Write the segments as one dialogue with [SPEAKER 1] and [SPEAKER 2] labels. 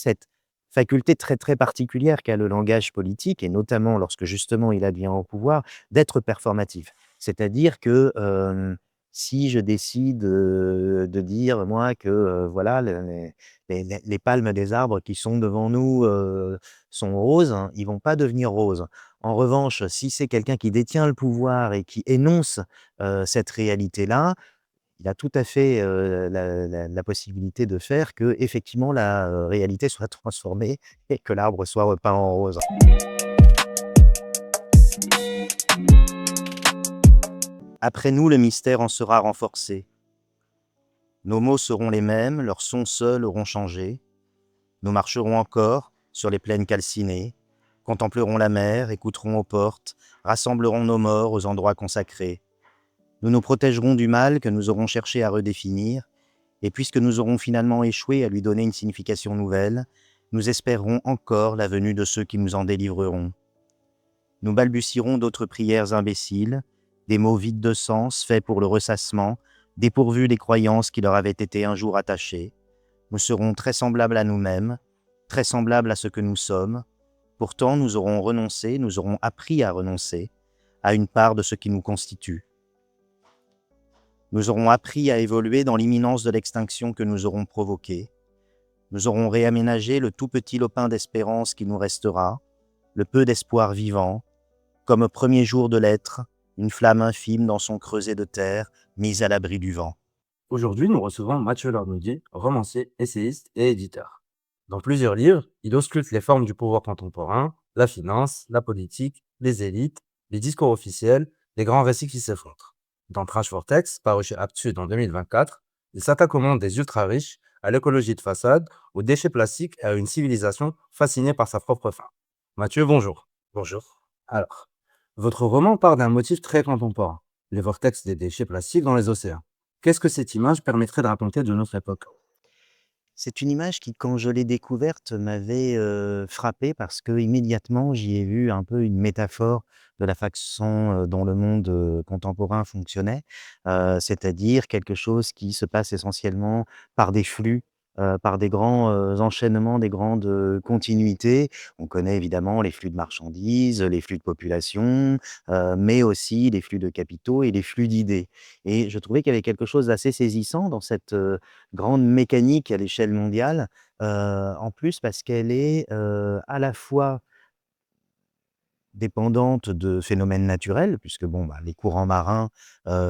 [SPEAKER 1] cette faculté très, très particulière qu'a le langage politique et notamment lorsque justement il advient au pouvoir, d'être performatif. C'est-à-dire que, si je décide, de dire moi que, voilà les palmes des arbres qui sont devant nous, sont roses, hein, ils vont pas devenir roses. En revanche, si c'est quelqu'un qui détient le pouvoir et qui énonce, cette réalité-là, il a tout à fait, la possibilité de faire que effectivement la, réalité soit transformée et que l'arbre soit repeint en rose. Après nous, le mystère en sera renforcé. Nos mots seront les mêmes, leurs sons seuls auront changé. Nous marcherons encore sur les plaines calcinées, contemplerons la mer, écouterons aux portes, rassemblerons nos morts aux endroits consacrés. Nous nous protégerons du mal que nous aurons cherché à redéfinir, et puisque nous aurons finalement échoué à lui donner une signification nouvelle, nous espérerons encore la venue de ceux qui nous en délivreront. Nous balbutierons d'autres prières imbéciles, des mots vides de sens, faits pour le ressassement, dépourvus des croyances qui leur avaient été un jour attachées. Nous serons très semblables à nous-mêmes, très semblables à ce que nous sommes. Pourtant, nous aurons renoncé, nous aurons appris à renoncer à une part de ce qui nous constitue. Nous aurons appris à évoluer dans l'imminence de l'extinction que nous aurons provoquée. Nous aurons réaménagé le tout petit lopin d'espérance qui nous restera, le peu d'espoir vivant, comme au premier jour de l'être, une flamme infime dans son creuset de terre, mise à l'abri du vent.
[SPEAKER 2] Aujourd'hui, nous recevons Mathieu Larnaudier, romancier, essayiste et éditeur. Dans plusieurs livres, il ausculte les formes du pouvoir contemporain, la finance, la politique, les élites, les discours officiels, les grands récits qui s'effondrent. Dans Trash Vortex, paru chez Aptud en 2024, il s'attaque au monde des ultra-riches, à l'écologie de façade, aux déchets plastiques et à une civilisation fascinée par sa propre fin. Mathieu, bonjour.
[SPEAKER 3] Bonjour.
[SPEAKER 2] Alors, votre roman part d'un motif très contemporain, les vortex des déchets plastiques dans les océans. Qu'est-ce que cette image permettrait de raconter de notre époque?
[SPEAKER 1] C'est une image qui, quand je l'ai découverte, m'avait, frappé parce que immédiatement j'y ai vu un peu une métaphore de la façon, dont le monde, contemporain fonctionnait. C'est-à-dire quelque chose qui se passe essentiellement par des flux, par des grands, enchaînements, des grandes, continuités. On connaît évidemment les flux de marchandises, les flux de population, mais aussi les flux de capitaux et les flux d'idées. Et je trouvais qu'il y avait quelque chose d'assez saisissant dans cette, grande mécanique à l'échelle mondiale, en plus parce qu'elle est, à la fois dépendante de phénomènes naturels puisque bon, bah, les courants marins,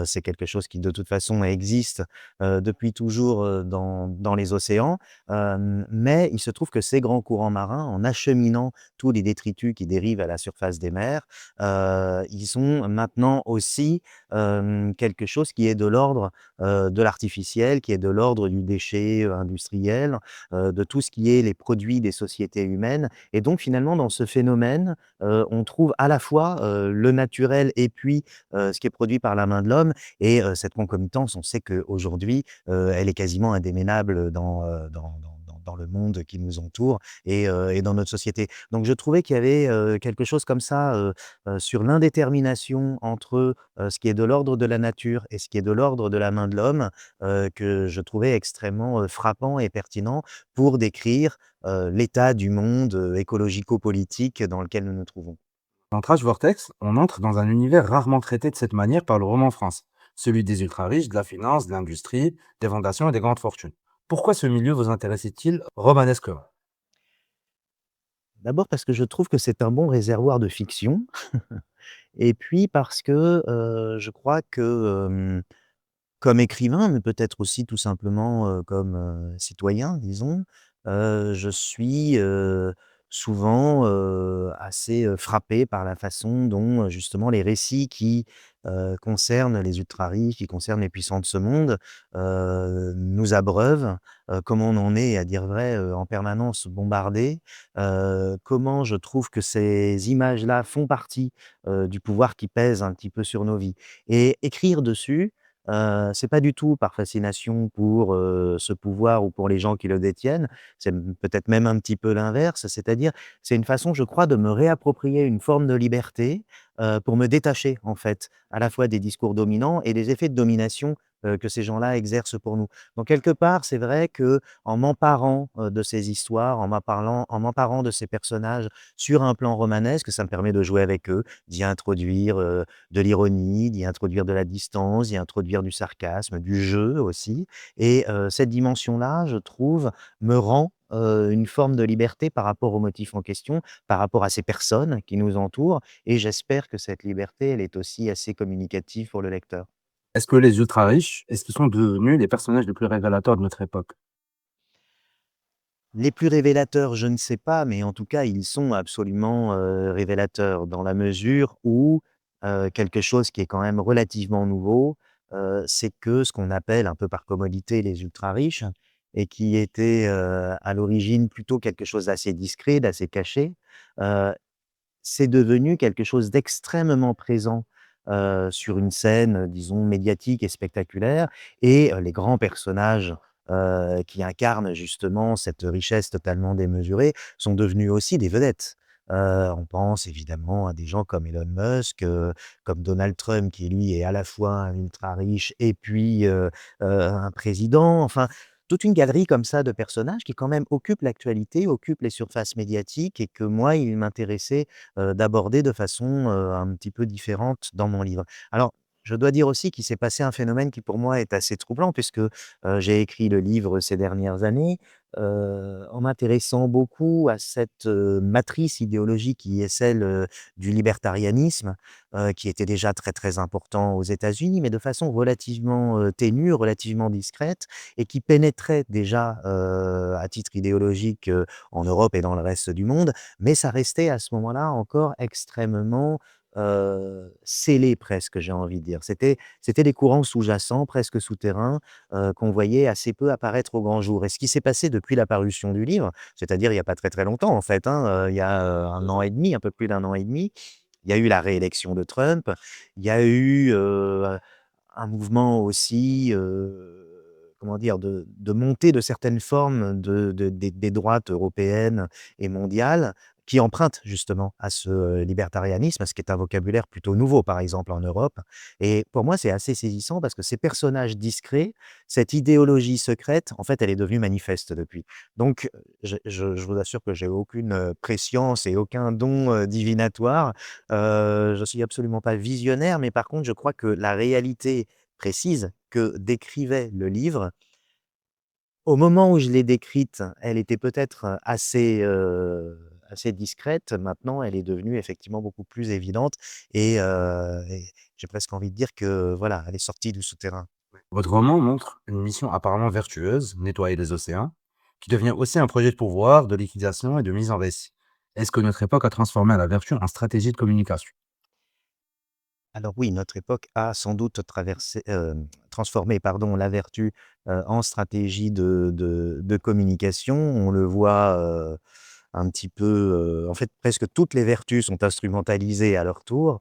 [SPEAKER 1] c'est quelque chose qui de toute façon existe, depuis toujours, dans les océans. Mais il se trouve que ces grands courants marins, en acheminant tous les détritus qui dérivent à la surface des mers, ils sont maintenant aussi, quelque chose qui est de l'ordre, de l'artificiel, qui est de l'ordre du déchet, industriel, de tout ce qui est les produits des sociétés humaines et donc finalement dans ce phénomène, on trouve à la fois, le naturel et puis, ce qui est produit par la main de l'homme et cette concomitance, on sait qu'aujourd'hui, elle est quasiment indéménable dans le monde qui nous entoure et dans notre société. Donc je trouvais qu'il y avait, quelque chose comme ça, sur l'indétermination entre, ce qui est de l'ordre de la nature et ce qui est de l'ordre de la main de l'homme, que je trouvais extrêmement, frappant et pertinent pour décrire, l'état du monde, écologico-politique dans lequel nous nous trouvons.
[SPEAKER 2] Dans Trash Vortex, on entre dans un univers rarement traité de cette manière par le roman France, celui des ultra-riches, de la finance, de l'industrie, des fondations et des grandes fortunes. Pourquoi ce milieu vous intéressait-il romanesquement?
[SPEAKER 1] D'abord parce que je trouve que c'est un bon réservoir de fiction et puis parce que, je crois que, comme écrivain, mais peut-être aussi tout simplement, comme, citoyen, disons, je suis, souvent, assez, frappé par la façon dont, justement les récits qui, concernent les ultra riches, qui concernent les puissants de ce monde, nous abreuvent, comment on en est, à dire vrai, en permanence bombardé, comment je trouve que ces images-là font partie, du pouvoir qui pèse un petit peu sur nos vies et écrire dessus, c'est pas du tout par fascination pour, ce pouvoir ou pour les gens qui le détiennent. C'est peut-être même un petit peu l'inverse, c'est-à-dire, c'est une façon, je crois, de me réapproprier une forme de liberté, pour me détacher, en fait, à la fois des discours dominants et des effets de domination, que ces gens-là exercent pour nous. Donc quelque part, c'est vrai que en m'emparant, de ces histoires, en m'emparant de ces personnages sur un plan romanesque, ça me permet de jouer avec eux, d'y introduire, de l'ironie, d'y introduire de la distance, d'y introduire du sarcasme, du jeu aussi et cette dimension-là, je trouve, me rend, une forme de liberté par rapport au motif en question, par rapport à ces personnes qui nous entourent et j'espère que cette liberté, elle est aussi assez communicative pour le lecteur.
[SPEAKER 2] Est-ce que les ultra riches, est-ce qu'ils sont devenus les personnages les plus révélateurs de notre époque?
[SPEAKER 1] Les plus révélateurs, je ne sais pas, mais en tout cas, ils sont absolument, révélateurs dans la mesure où, quelque chose qui est quand même relativement nouveau, c'est que ce qu'on appelle un peu par commodité les ultra riches et qui était, à l'origine plutôt quelque chose d'assez discret, d'assez caché, heu, c'est devenu quelque chose d'extrêmement présent, sur une scène, disons médiatique et spectaculaire et les grands personnages, qui incarnent justement cette richesse totalement démesurée sont devenus aussi des vedettes. On pense évidemment à des gens comme Elon Musk, comme Donald Trump qui lui est à la fois un ultra riche et puis, un président. Enfin, toute une galerie comme ça de personnages qui quand même occupent l'actualité, occupent les surfaces médiatiques et que moi, il m'intéressait d'aborder de façon, un petit peu différente dans mon livre. Alors, je dois dire aussi qu'il s'est passé un phénomène qui pour moi est assez troublant puisque, j'ai écrit le livre ces dernières années, en m'intéressant beaucoup à cette, matrice idéologique qui est celle, du libertarianisme, qui était déjà très, très important aux États-Unis, mais de façon relativement, ténue, relativement discrète et qui pénétrait déjà, à titre idéologique, en Europe et dans le reste du monde. Mais ça restait à ce moment-là encore extrêmement, scellé presque, j'ai envie de dire. C'était des courants sous-jacents, presque souterrains, qu'on voyait assez peu apparaître au grand jour et ce qui s'est passé depuis la parution du livre, c'est-à-dire il y a pas très, très longtemps en fait, hein, il y a, 1 an et demi, un peu plus d'1 an et demi, il y a eu la réélection de Trump, il y a eu, un mouvement aussi, comment dire? De montée de certaines formes des droites européennes et mondiales qui empruntent justement à ce, libertarianisme, ce qui est un vocabulaire plutôt nouveau, par exemple, en Europe et pour moi, c'est assez saisissant parce que ces personnages discrets, cette idéologie secrète, en fait, elle est devenue manifeste depuis. Donc, je vous assure que j'ai aucune, prescience et aucun don, divinatoire. Je suis absolument pas visionnaire, mais par contre, je crois que la réalité précise que décrivait le livre, au moment où je l'ai décrite, elle était peut-être, assez, assez discrète. Maintenant, elle est devenue effectivement beaucoup plus évidente et j'ai presque envie de dire que, voilà, elle est sortie du souterrain.
[SPEAKER 2] Votre roman montre une mission apparemment vertueuse, nettoyer les océans, qui devient aussi un projet de pouvoir, de liquidation et de mise en récit. Est-ce que notre époque a transformé la vertu en stratégie de communication?
[SPEAKER 1] Alors oui, notre époque a sans doute transformé, pardon, la vertu, en stratégie de communication. On le voit, un petit peu, en fait, presque toutes les vertus sont instrumentalisées à leur tour.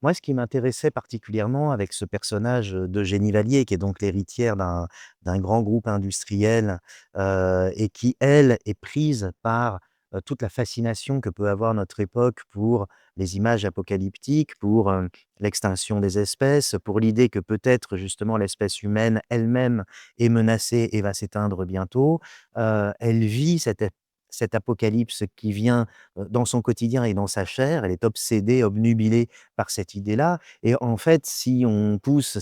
[SPEAKER 1] Moi, ce qui m'intéressait particulièrement avec ce personnage, d'Eugénie Vallier, qui est donc l'héritière d'un grand groupe industriel, et qui, elle, est prise par, toute la fascination que peut avoir notre époque pour les images apocalyptiques, pour, l'extinction des espèces, pour l'idée que peut-être justement l'espèce humaine elle-même est menacée et va s'éteindre bientôt. Elle vit cette apocalypse qui vient, dans son quotidien et dans sa chair. Elle est obsédée, obnubilée par cette idée-là et en fait, si on pousse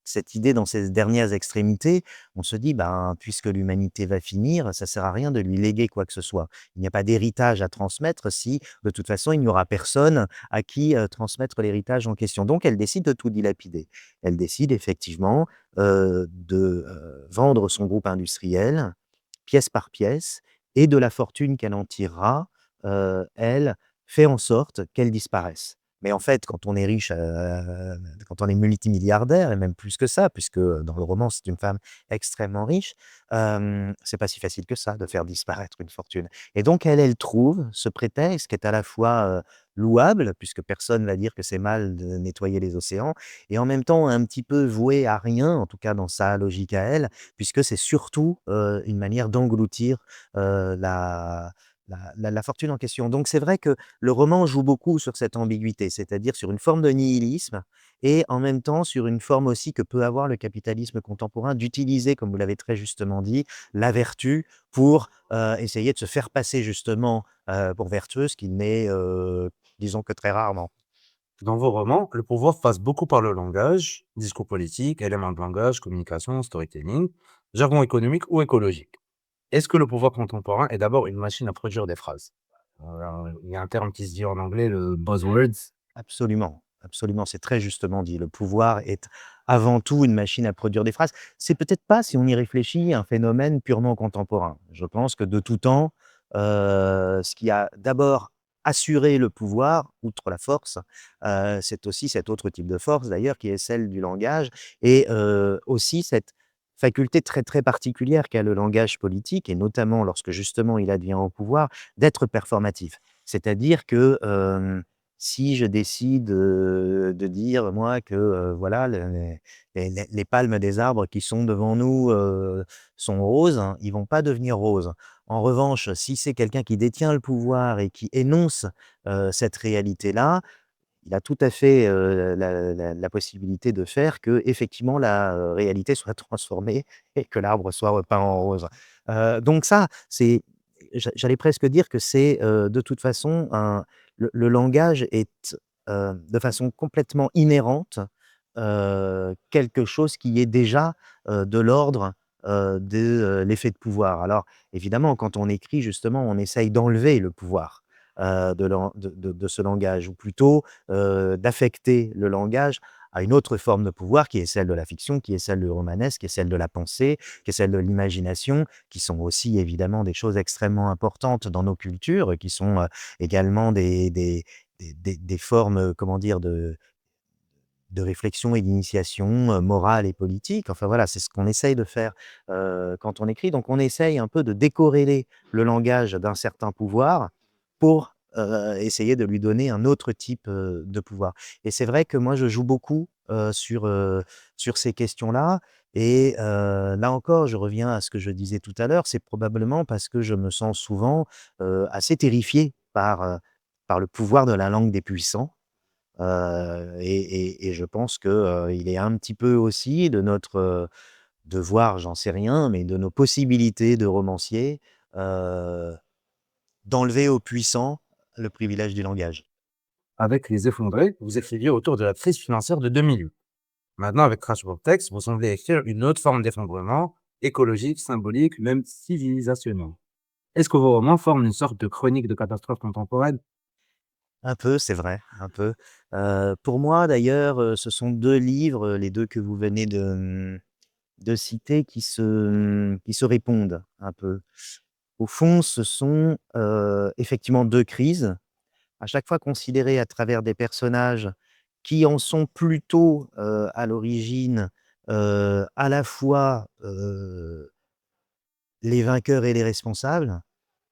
[SPEAKER 1] cette idée dans ses dernières extrémités, on se dit: «Ben, puisque l'humanité va finir, ça sert à rien de lui léguer quoi que ce soit». Il n'y a pas d'héritage à transmettre si, de toute façon, il n'y aura personne à qui, transmettre l'héritage en question. Donc elle décide de tout dilapider. Elle décide effectivement, de, vendre son groupe industriel, pièce par pièce et de la fortune qu'elle en tirera, elle fait en sorte qu'elle disparaisse. Mais en fait, quand on est riche, quand on est multimilliardaire et même plus que ça, puisque, dans le roman, c'est une femme extrêmement riche, c'est pas si facile que ça de faire disparaître une fortune et donc elle trouve ce prétexte qui est à la fois, louable, puisque personne va dire que c'est mal de nettoyer les océans et en même temps un petit peu voué à rien, en tout cas dans sa logique à elle, puisque c'est surtout, une manière d'engloutir, la fortune en question. Donc c'est vrai que le roman joue beaucoup sur cette ambiguïté, c'est-à-dire sur une forme de nihilisme et en même temps sur une forme aussi que peut avoir le capitalisme contemporain d'utiliser, comme vous l'avez très justement dit, la vertu pour, essayer de se faire passer justement, pour vertueux, ce qu'il n'est, disons que très rarement.
[SPEAKER 2] Dans vos romans, le pouvoir passe beaucoup par le langage, discours politique, éléments de langage, communication, storytelling, jargon économique ou écologique. Est-ce que le pouvoir contemporain est d'abord une machine à produire des phrases? Il y a un terme qui se dit en anglais, le buzzwords.
[SPEAKER 1] Absolument, absolument, c'est très justement dit. Le pouvoir est avant tout une machine à produire des phrases. C'est peut-être pas, si on y réfléchit, un phénomène purement contemporain. Je pense que de tout temps, ce qui a d'abord assuré le pouvoir, outre la force, c'est aussi cet autre type de force d'ailleurs qui est celle du langage et aussi cette faculté très, très particulière qu'a le langage politique et notamment lorsque justement il advient au pouvoir, d'être performatif. C'est-à-dire que, si je décide, de dire moi que, voilà les palmes des arbres qui sont devant nous, sont roses, hein, ils vont pas devenir roses. En revanche, si c'est quelqu'un qui détient le pouvoir et qui énonce, cette réalité-là, il a tout à fait, la possibilité de faire que effectivement la, réalité soit transformée et que l'arbre soit repeint en rose. Donc ça, c'est j'allais presque dire que c'est, de toute façon un le langage est, de façon complètement inhérente, quelque chose qui est déjà, de l'ordre, de, l'effet de pouvoir. Alors évidemment, quand on écrit justement, on essaye d'enlever le pouvoir, de ce langage ou plutôt, d'affecter le langage à une autre forme de pouvoir qui est celle de la fiction, qui est celle du romanesque, qui est celle de la pensée, qui est celle de l'imagination, qui sont aussi évidemment des choses extrêmement importantes dans nos cultures, qui sont, également des formes, comment dire? De réflexion et d'initiation, morale et politique. Enfin voilà, c'est ce qu'on essaye de faire, quand on écrit. Donc on essaye un peu de décorréler le langage d'un certain pouvoir pour, essayer de lui donner un autre type, de pouvoir. Et c'est vrai que moi je joue beaucoup, sur ces questions-là et là encore je reviens à ce que je disais tout à l'heure, c'est probablement parce que je me sens souvent, assez terrifié par le pouvoir de la langue des puissants. Et je pense que, il est un petit peu aussi de notre, devoir, j'en sais rien, mais de nos possibilités de romancier, heu, d'enlever aux puissants le privilège du langage.
[SPEAKER 2] Avec Les Effondrés, vous écriviez autour de la crise financière de 2008. Maintenant, avec Crash Vortex, vous semblez écrire une autre forme d'effondrement, écologique, symbolique, même civilisationnel. Est-ce que vos romans forment une sorte de chronique de catastrophe contemporaine?
[SPEAKER 1] Un peu, c'est vrai, un peu. Pour moi d'ailleurs, ce sont 2 livres, les 2 que vous venez de citer qui se répondent un peu. Au fond, ce sont, effectivement 2 crises à chaque fois considérés à travers des personnages qui en sont plutôt, à l'origine, à la fois, les vainqueurs et les responsables,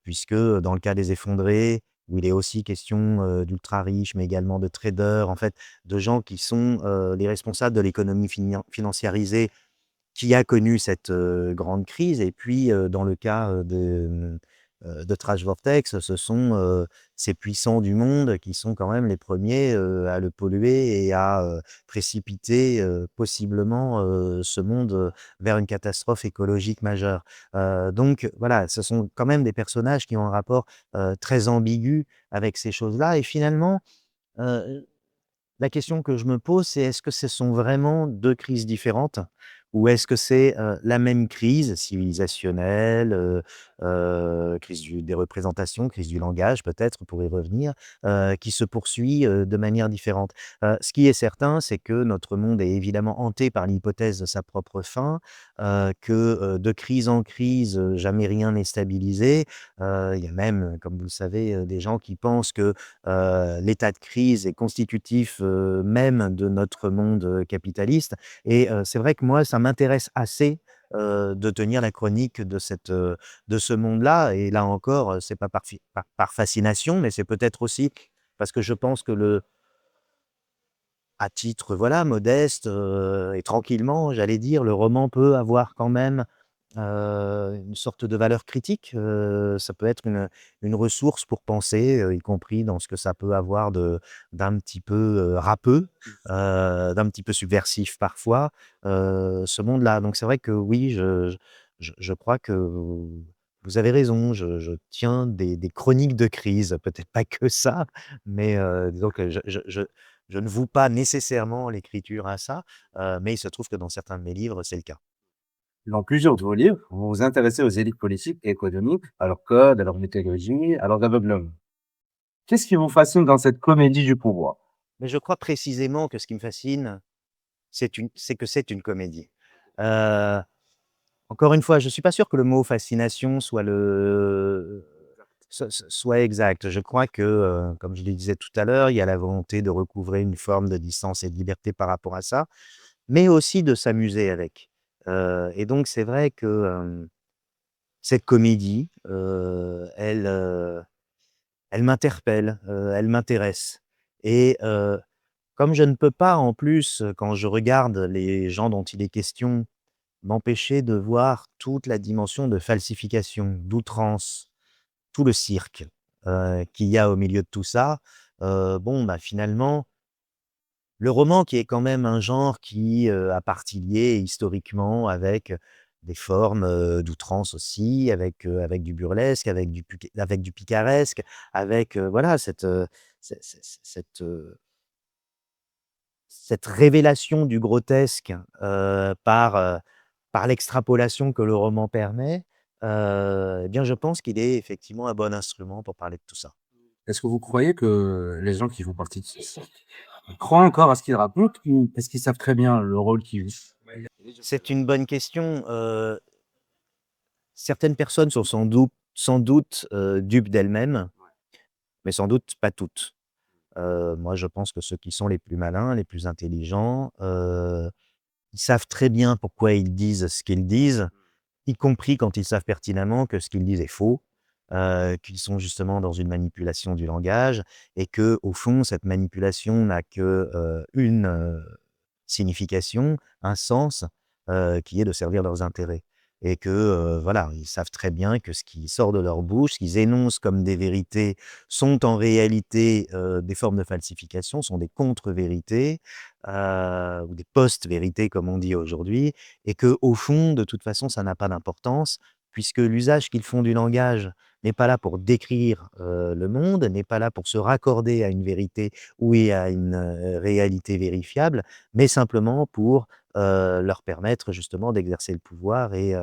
[SPEAKER 1] puisque, dans le cas des effondrés, où il est aussi question, d'ultra riches, mais également de traders, en fait, de gens qui sont, les responsables de l'économie financiarisée qui a connu cette, grande crise et puis, dans le cas, de Trash Vortex, ce sont, ces puissants du monde qui sont quand même les premiers à le polluer et à, précipiter, possiblement, ce monde, vers une catastrophe écologique majeure. Donc voilà, ce sont quand même des personnages qui ont un rapport, très ambigu avec ces choses-là et finalement, heu la question que je me pose, c'est est-ce que ce sont vraiment 2 crises différentes? Ou est-ce que c'est, la même crise civilisationnelle, crise des représentations, crise du langage peut-être pour y revenir, qui se poursuit, de manière différente? Ce qui est certain, c'est que notre monde est évidemment hanté par l'hypothèse de sa propre fin, que, de crise en crise, jamais rien n'est stabilisé. Il y a même, comme vous le savez, des gens qui pensent que l'état de crise est constitutif, même de notre monde, capitaliste et c'est vrai que moi, ça m'intéresse assez, de tenir la chronique de ce monde-là et là encore, c'est pas par fascination, mais c'est peut-être aussi parce que je pense que à titre, voilà, modeste, et tranquillement, j'allais dire, le roman peut avoir quand même une sorte de valeur critique. Ça peut être une ressource pour penser, y compris dans ce que ça peut avoir d'un petit peu, râpeux, d'un petit peu subversif parfois, ce monde-là. Donc c'est vrai que oui, je crois que vous avez raison. Je tiens des chroniques de crise, peut-être pas que ça, mais disons que je ne voue pas nécessairement l'écriture à ça, mais il se trouve que dans certains de mes livres, c'est le cas.
[SPEAKER 2] Dans plusieurs de vos livres, vous vous intéressez aux élites politiques et économiques, à leur code, à leur mythologie, à leur aveuglement. Qu'est-ce qui vous fascine dans cette comédie du pouvoir?
[SPEAKER 1] Mais je crois précisément que ce qui me fascine, c'est que c'est une comédie. Heu, Encore une fois, je suis pas sûr que le mot fascination soit exact. Je crois que, comme je le disais tout à l'heure, il y a la volonté de recouvrer une forme de distance et de liberté par rapport à ça, mais aussi de s'amuser avec. Et donc c'est vrai que, cette comédie, elle m'interpelle, elle m'intéresse et comme je ne peux pas en plus, quand je regarde les gens dont il est question, m'empêcher de voir toute la dimension de falsification, d'outrance, tout le cirque, qu'il y a au milieu de tout ça, bon, bah, finalement, le roman qui est quand même un genre qui, a partie liée historiquement avec des formes, d'outrance aussi, avec du burlesque, avec du picaresque, avec, voilà cette révélation du grotesque, par l'extrapolation que le roman permet, eh bien, je pense qu'il est effectivement un bon instrument pour parler de tout ça.
[SPEAKER 2] Est-ce que vous croyez que les gens qui font partie de ce secte croient encore à ce qu'ils racontent ou est-ce qu'ils savent très bien le rôle qu'ils jouent?
[SPEAKER 1] C'est une bonne question. Certaines personnes sont sans doute, dupes d'elles-mêmes, mais sans doute pas toutes. Moi, je pense que ceux qui sont les plus malins, les plus intelligents, ils savent très bien pourquoi ils disent ce qu'ils disent, y compris quand ils savent pertinemment que ce qu'ils disent est faux, qu'ils sont justement dans une manipulation du langage et que, au fond, cette manipulation n'a que, une, signification, un sens, qui est de servir leurs intérêts et que, voilà, ils savent très bien que ce qui sort de leur bouche, ce qu'ils énoncent comme des vérités sont en réalité, des formes de falsification, sont des contre-vérités, ou des post-vérités comme on dit aujourd'hui et que au fond, de toute façon, ça n'a pas d'importance puisque l'usage qu'ils font du langage n'est pas là pour décrire, le monde, n'est pas là pour se raccorder à une vérité ou à une, réalité vérifiable, mais simplement pour, leur permettre justement d'exercer le pouvoir et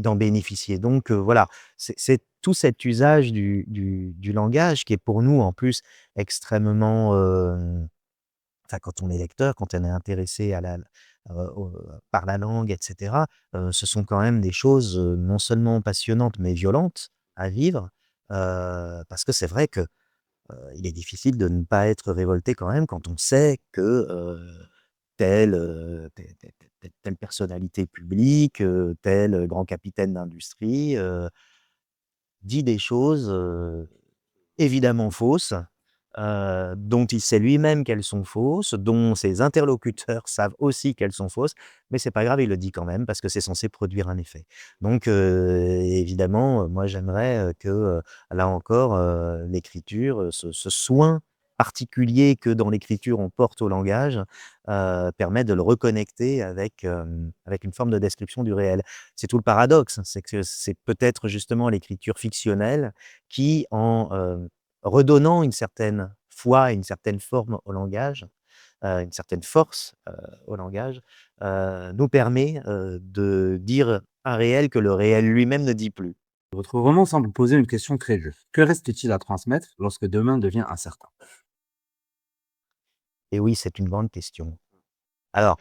[SPEAKER 1] d'en bénéficier. Donc, voilà, c'est tout cet usage du langage qui est pour nous en plus extrêmement, enfin quand on est lecteur, quand on est intéressé au par la langue et cetera, ce sont quand même des choses, non seulement passionnantes mais violentes à vivre, parce que c'est vrai que il est difficile de ne pas être révolté quand même quand on sait que, telle personnalité publique, tel, grand capitaine d'industrie, dit des choses, évidemment fausses, dont il sait lui-même qu'elles sont fausses, dont ses interlocuteurs savent aussi qu'elles sont fausses, mais c'est pas grave, il le dit quand même parce que c'est censé produire un effet. Donc, évidemment, moi j'aimerais, que, là encore, l'écriture, ce soin particulier que dans l'écriture on porte au langage, permet de le reconnecter avec une forme de description du réel. C'est tout le paradoxe, c'est que c'est peut-être justement l'écriture fictionnelle qui redonnant une certaine foi et une certaine forme au langage, une certaine force, au langage, nous permet, de dire un réel que le réel lui-même ne dit plus.
[SPEAKER 2] Votre roman semble poser une question très juste. Que reste-t-il à transmettre lorsque demain devient incertain?
[SPEAKER 1] Et oui, c'est une grande question. Alors,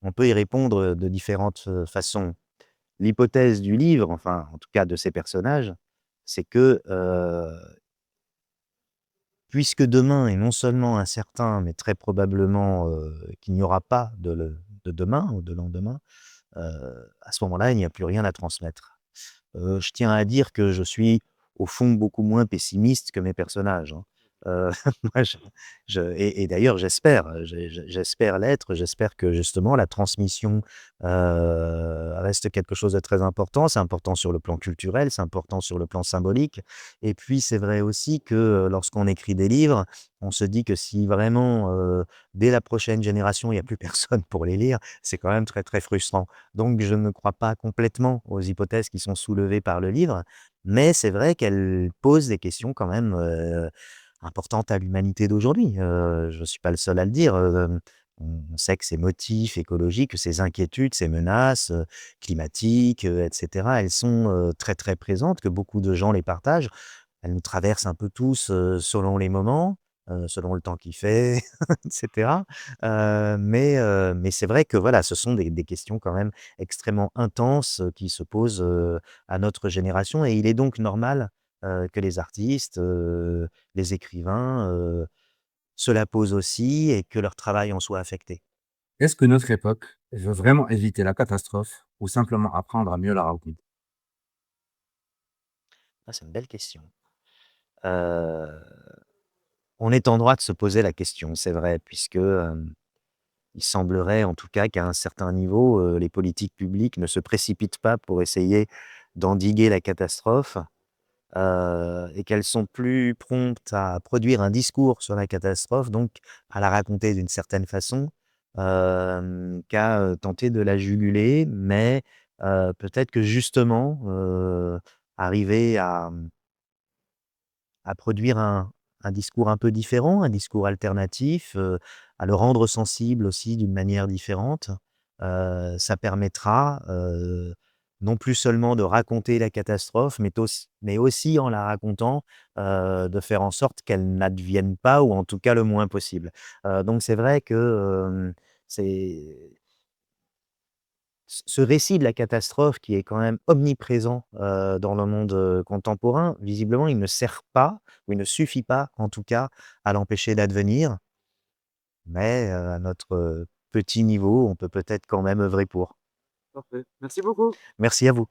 [SPEAKER 1] on peut y répondre, de différentes, façons. L'hypothèse du livre, enfin, en tout cas de ces personnages, c'est que, puisque demain est non seulement incertain, mais très probablement, qu'il n'y aura pas de demain ou de lendemain, à ce moment-là, il n'y a plus rien à transmettre. Je tiens à dire que je suis, au fond, beaucoup moins pessimiste que mes personnages, hein. moi et d'ailleurs j'espère l'être. J'espère que justement la transmission, reste quelque chose de très important. C'est important sur le plan culturel, c'est important sur le plan symbolique et puis c'est vrai aussi que, lorsqu'on écrit des livres, on se dit que si vraiment, dès la prochaine génération, il y a plus personne pour les lire, c'est quand même très, très frustrant. Donc je ne crois pas complètement aux hypothèses qui sont soulevées par le livre, mais c'est vrai qu'elles posent des questions quand même, importante à l'humanité d'aujourd'hui. Je ne suis pas le seul à le dire, on sait que ces motifs écologiques, ces inquiétudes, ces menaces, climatiques, et cetera, elles sont, très, très présentes, que beaucoup de gens les partagent. Elles nous traversent un peu tous, selon les moments, selon le temps qu'il fait, et cetera. Mais c'est vrai que voilà, ce sont des questions quand même extrêmement intenses, qui se posent, à notre génération et il est donc normal, que les artistes, les écrivains, se la posent aussi et que leur travail en soit affecté?
[SPEAKER 2] Est-ce que notre époque veut vraiment éviter la catastrophe ou simplement apprendre à mieux la raconter?
[SPEAKER 1] Ah, c'est une belle question. Heu, on est en droit de se poser la question, c'est vrai, puisque, il semblerait en tout cas qu'à un certain niveau, les politiques publiques ne se précipitent pas pour essayer d'endiguer la catastrophe, et qu'elles sont plus promptes à produire un discours sur la catastrophe, donc à la raconter d'une certaine façon, qu'à, tenter de la juguler. Mais, peut-être que justement, arriver à produire un discours un peu différent, un discours alternatif, à le rendre sensible aussi d'une manière différente. Ça permettra, non plus seulement de raconter la catastrophe, mais aussi en la racontant, de faire en sorte qu'elle n'advienne pas ou en tout cas le moins possible. Donc c'est vrai que, c'est ce récit de la catastrophe qui est quand même omniprésent, dans le monde, contemporain, visiblement, il ne sert pas ou il ne suffit pas, en tout cas, à l'empêcher d'advenir. Mais, à notre, petit niveau, on peut peut-être quand même œuvrer pour.
[SPEAKER 2] Parfait. Merci beaucoup.
[SPEAKER 1] Merci à vous.